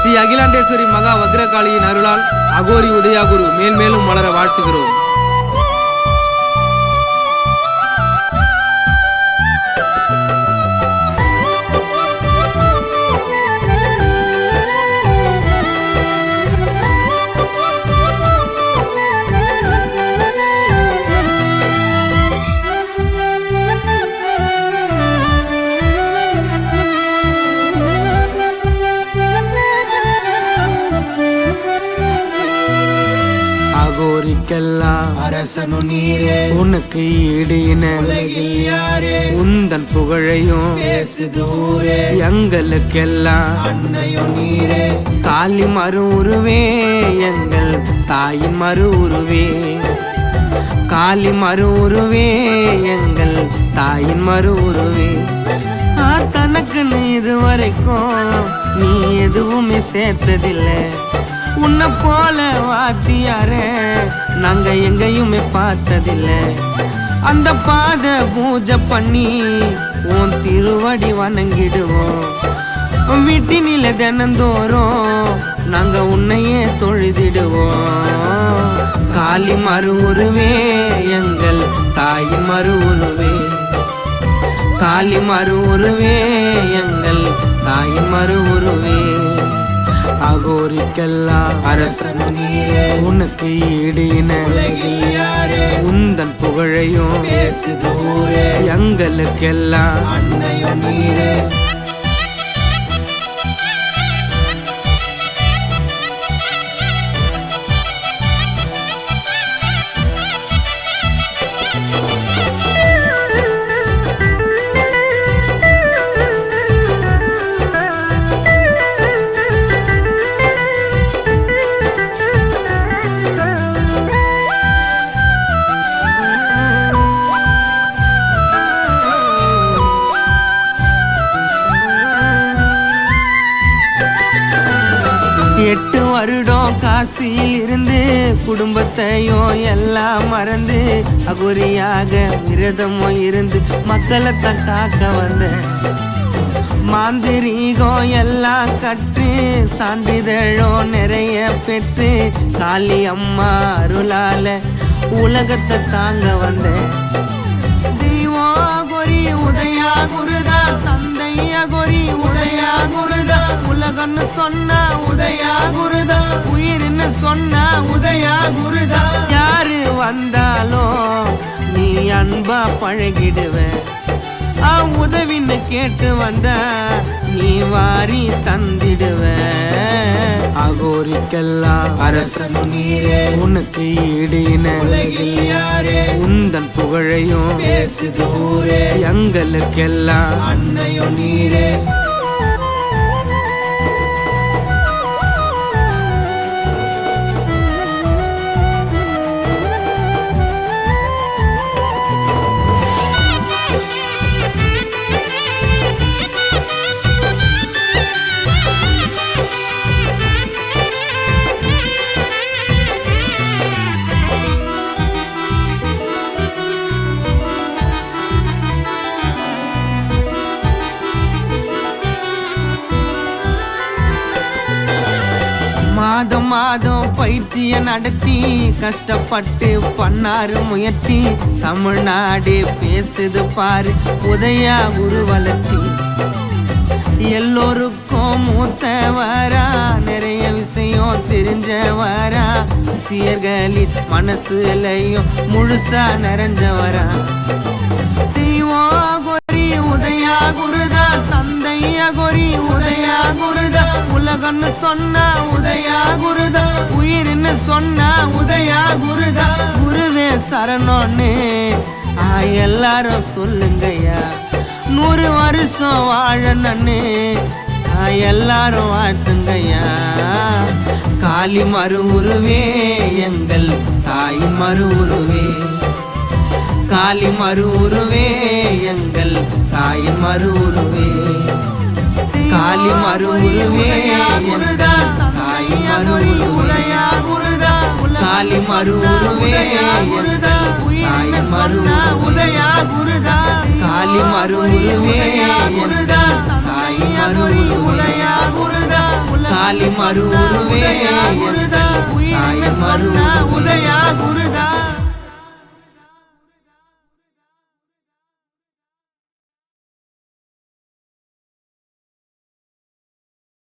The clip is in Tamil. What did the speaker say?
ஸ்ரீ அகிலாண்டேஸ்வரி மகா வக்ரகாளியின் அருளால் அகோரி உதயாகுரு மேல்மேலும் வளர வாழ்த்துகிறோம். அகோரிக்கெல்லாம் அரசனு நீரே, உனக்கு ஈடு இன உலகில் யாரே, உந்தன் புகழையும் பேசுதூரே, எங்களுக்கெல்லாம் அன்னையும் நீரே, காளி மறு உருவே, எங்கள் தாயின் மறு உருவே, காளி மறு உருவே, எங்கள் தாயின் மறு உருவே. தனக்குன்னு இதுவரைக்கும் நீ எதுவுமே சேர்த்ததில்லை, உன்னை போல வாத்தியாரே நாங்க எங்கேயுமே பார்த்ததில்லை. அந்த பாத பூஜை பண்ணி உன் திருவடி வணங்கிடுவோம், வீட்டினில தினந்தோறும் நாங்க உன்னையே தொழுதிடுவோம். காளி மறு உருவே, எங்கள் தாயின் மறு உருவே, காளி மறு உருவே, எங்கள் தாயின் மறு உருவே. அகோரிக்கெல்லாம் அரசனு நீரே, உனக்கு ஈடு இன உலகில் யாரே, உந்தன் புகழையும் பேசுதூரே, எங்களுக்கெல்லாம் அன்னையும் நீரே. எட்டு வருடம் காசியில் இருந்து குடும்பத்தையும் எல்லாம் மறந்து அகோரியாக விரதமும் இருந்து மக்களை தான் காக்க வந்த மாந்திரீகம் எல்லாம் கற்று சான்றிதழும் நிறைய பெற்று காளி அம்மா அருளால உலகத்தை தாங்க வந்த தெய்வம் அகோரி உதயா குருதா, தந்தை அகோரி உதயா குருதா, உலகன்னு சொன்ன உதயா குருதா, உயிர்னு சொன்ன உதயா குருதா. யாரு வந்தாலும் நீ அன்பா பழகிடுவேன், உதவின்னு கேட்டு வந்த நீ வாரி தந்திடுவேன். அகோரிக்கெல்லாம் அரசனு நீரே, உனக்கு ஈடு இன உலகில் யாரே, உந்தன் புகழையும் பேசுதூரே, எங்களுக்கெல்லாம் அன்னையும் நீரே. மாதம் மாதம் பயிற்சியை நடத்தி கஷ்டப்பட்டு பண்ணாரு முயற்சி, தமிழ்நாடு பேசுது பாரு உதயா குரு வளர்ச்சி. எல்லோருக்கும் மூத்தவரா, நிறைய விஷயம் தெரிஞ்சவரா, சிஷியர்களின் மனசுலையும் முழுசா நிறைஞ்சவரா. தெய்வம் அகோரி உதயா குருதா, தந்தை அகோரி உதயா குருதா, உலகன்னு சொன்ன உதயா குருதா, உயிர்னு சொன்ன உதயா குருதா. குருவே சரணோன்னு எல்லாரும் சொல்லுங்கய்யா, 100 வருஷம் வாழணுன்னு எல்லாரும் வாழ்த்துங்கய்யா. காளி மறு உருவே, எங்கள் தாயின் மறு உருவே, காளி மறு உருவே, எங்கள் தாயின் மறு உருவே, காளி மறு உருவே, எங்கள் தாயின் மறு உருவே, காளி மறு உருவே, எங்கள் தாயின் மறு உதயா குருதா, காளி மறு உருவே, எங்கள் தாயின் மறு உருவே, காளி மறு உருவே முருகா முருகா உயிர்னு சொன்னா